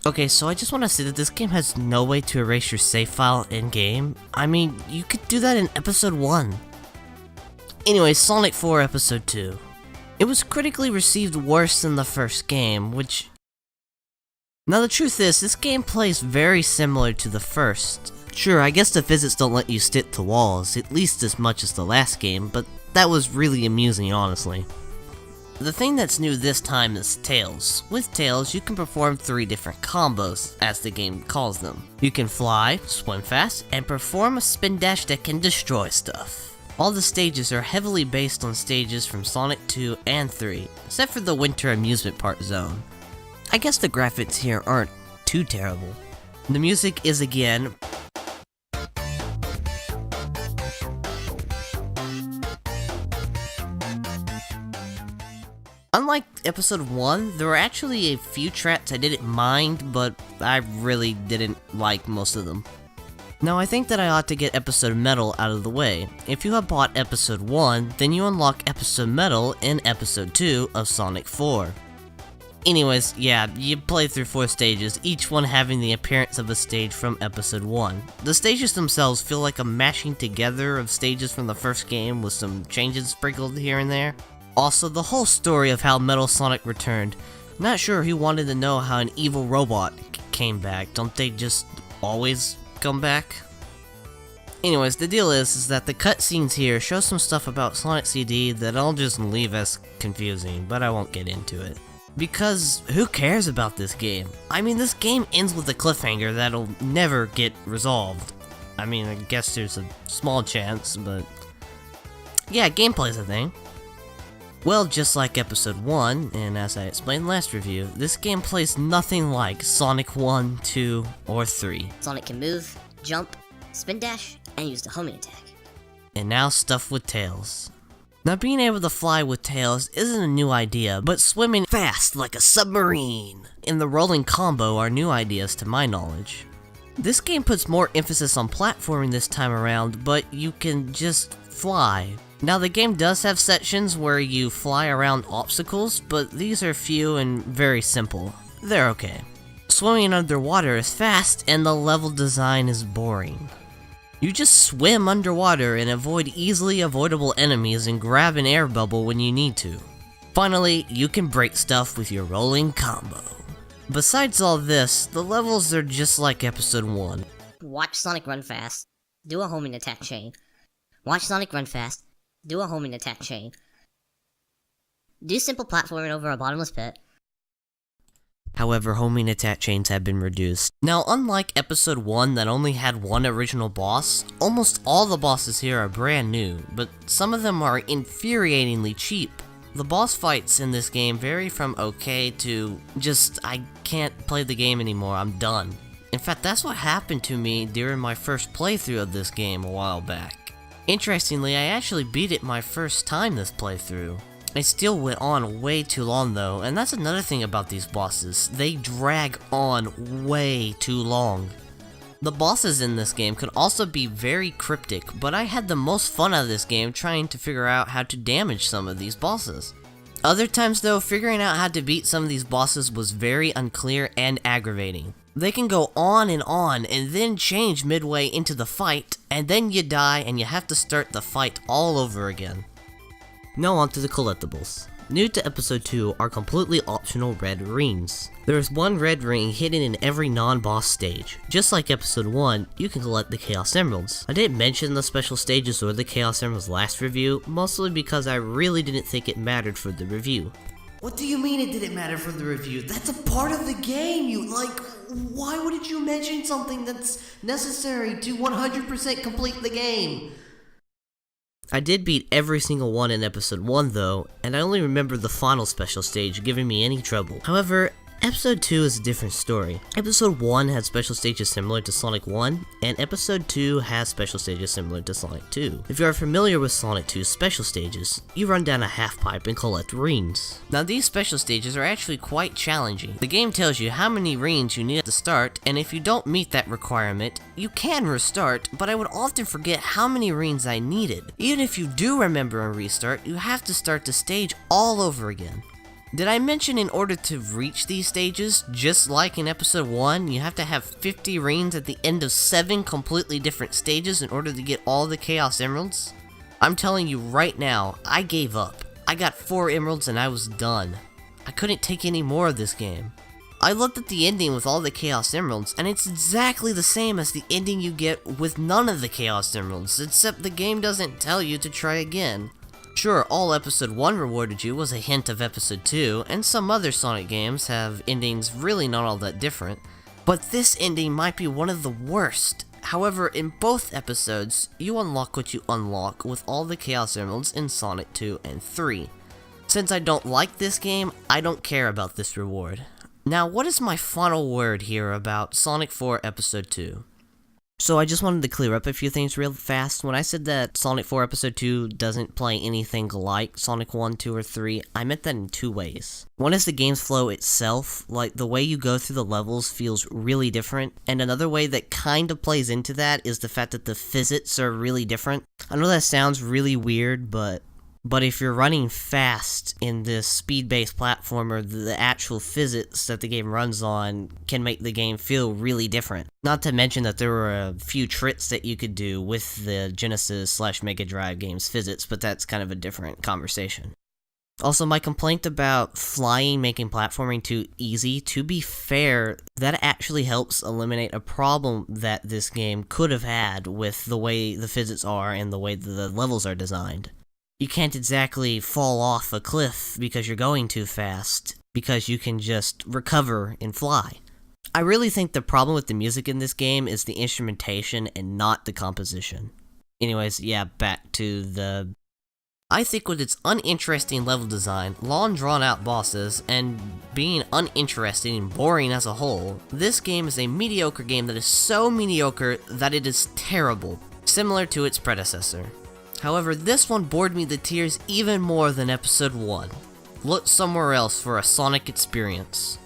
Okay, so I just want to say that this game has no way to erase your save file in-game. I mean, you could do that in Episode 1. Anyway, Sonic 4 Episode 2. It was critically received worse than the first game, which... Now the truth is, this game plays very similar to the first. Sure, I guess the physics don't let you stick to walls, at least as much as the last game, but that was really amusing, honestly. The thing that's new this time is Tails. With Tails, you can perform 3 different combos, as the game calls them. You can fly, swim fast, and perform a spin dash that can destroy stuff. All the stages are heavily based on stages from Sonic 2 and 3, except for the Winter Amusement Park zone. I guess the graphics here aren't too terrible. The music is again unlike Episode 1, there were actually a few tracks I didn't mind, but I really didn't like most of them. Now I think that I ought to get Episode Metal out of the way. If you have bought Episode 1, then you unlock Episode Metal in Episode 2 of Sonic 4. Anyways, yeah, you play through 4 stages, each one having the appearance of a stage from Episode 1. The stages themselves feel like a mashing together of stages from the first game with some changes sprinkled here and there. Also, the whole story of how Metal Sonic returned. Not sure who wanted to know how an evil robot came back. Don't they just always come back? Anyways, the deal is that the cutscenes here show some stuff about Sonic CD that I'll just leave as confusing, but I won't get into it. Because who cares about this game? I mean, this game ends with a cliffhanger that'll never get resolved. I mean, I guess there's a small chance, but... yeah, gameplay's a thing. Well, just like Episode 1, and as I explained last review, this game plays nothing like Sonic 1, 2, or 3. Sonic can move, jump, spin dash, and use the homing attack. And now stuff with Tails. Now being able to fly with Tails isn't a new idea, but swimming fast like a submarine and the rolling combo are new ideas to my knowledge. This game puts more emphasis on platforming this time around, but you can just fly. Now the game does have sections where you fly around obstacles, but these are few and very simple. They're okay. Swimming underwater is fast and the level design is boring. You just swim underwater and avoid easily avoidable enemies and grab an air bubble when you need to. Finally, you can break stuff with your rolling combo. Besides all this, the levels are just like Episode 1. Watch Sonic run fast, do a homing attack chain. Watch Sonic run fast, do a homing attack chain. Do simple platforming over a bottomless pit. However, homing attack chains have been reduced. Now, unlike Episode 1 that only had one original boss, almost all the bosses here are brand new, but some of them are infuriatingly cheap. The boss fights in this game vary from okay to just, I can't play the game anymore, I'm done. In fact, that's what happened to me during my first playthrough of this game a while back. Interestingly, I actually beat it my first time this playthrough. It still went on way too long though, and that's another thing about these bosses. They drag on way too long. The bosses in this game can also be very cryptic, but I had the most fun out of this game trying to figure out how to damage some of these bosses. Other times though, figuring out how to beat some of these bosses was very unclear and aggravating. They can go on and then change midway into the fight, and then you die and you have to start the fight all over again. Now on to the collectibles. New to Episode 2 are completely optional red rings. There is one red ring hidden in every non-boss stage. Just like Episode 1, you can collect the Chaos Emeralds. I didn't mention the special stages or the Chaos Emeralds last review, mostly because I really didn't think it mattered for the review. What do you mean it didn't matter for the review? That's a part of the game, why wouldn't you mention something that's necessary to 100% complete the game? I did beat every single one in Episode 1 though, and I only remember the final special stage giving me any trouble. However, Episode 2 is a different story. Episode 1 had special stages similar to Sonic 1, and Episode 2 has special stages similar to Sonic 2. If you are familiar with Sonic 2's special stages, you run down a half pipe and collect rings. Now these special stages are actually quite challenging. The game tells you how many rings you need to start, and if you don't meet that requirement, you can restart, but I would often forget how many rings I needed. Even if you do remember and restart, you have to start the stage all over again. Did I mention in order to reach these stages, just like in episode 1, you have to have 50 rings at the end of 7 completely different stages in order to get all the Chaos Emeralds? I'm telling you right now, I gave up. I got 4 emeralds and I was done. I couldn't take any more of this game. I looked at the ending with all the Chaos Emeralds, and it's exactly the same as the ending you get with none of the Chaos Emeralds, except the game doesn't tell you to try again. Sure, all Episode 1 rewarded you was a hint of Episode 2, and some other Sonic games have endings really not all that different, but this ending might be one of the worst. However, in both episodes, you unlock what you unlock with all the Chaos Emeralds in Sonic 2 and 3. Since I don't like this game, I don't care about this reward. Now, what is my final word here about Sonic 4 Episode 2? So I just wanted to clear up a few things real fast. When I said that Sonic 4 Episode 2 doesn't play anything like Sonic 1, 2, or 3, I meant that in 2 ways. One is the game's flow itself, like the way you go through the levels feels really different, and another way that kind of plays into that is the fact that the physics are really different. I know that sounds really weird, but if you're running fast in this speed-based platformer, the actual physics that the game runs on can make the game feel really different. Not to mention that there were a few tricks that you could do with the Genesis/Mega Drive game's physics, but that's kind of a different conversation. Also, my complaint about flying making platforming too easy, to be fair, that actually helps eliminate a problem that this game could have had with the way the physics are and the way the levels are designed. You can't exactly fall off a cliff because you're going too fast, because you can just recover and fly. I really think the problem with the music in this game is the instrumentation and not the composition. Anyways, yeah, back to the... I think with its uninteresting level design, long drawn-out bosses, and being uninteresting and boring as a whole, this game is a mediocre game that is so mediocre that it is terrible, similar to its predecessor. However, this one bored me to tears even more than Episode 1. Look somewhere else for a Sonic experience.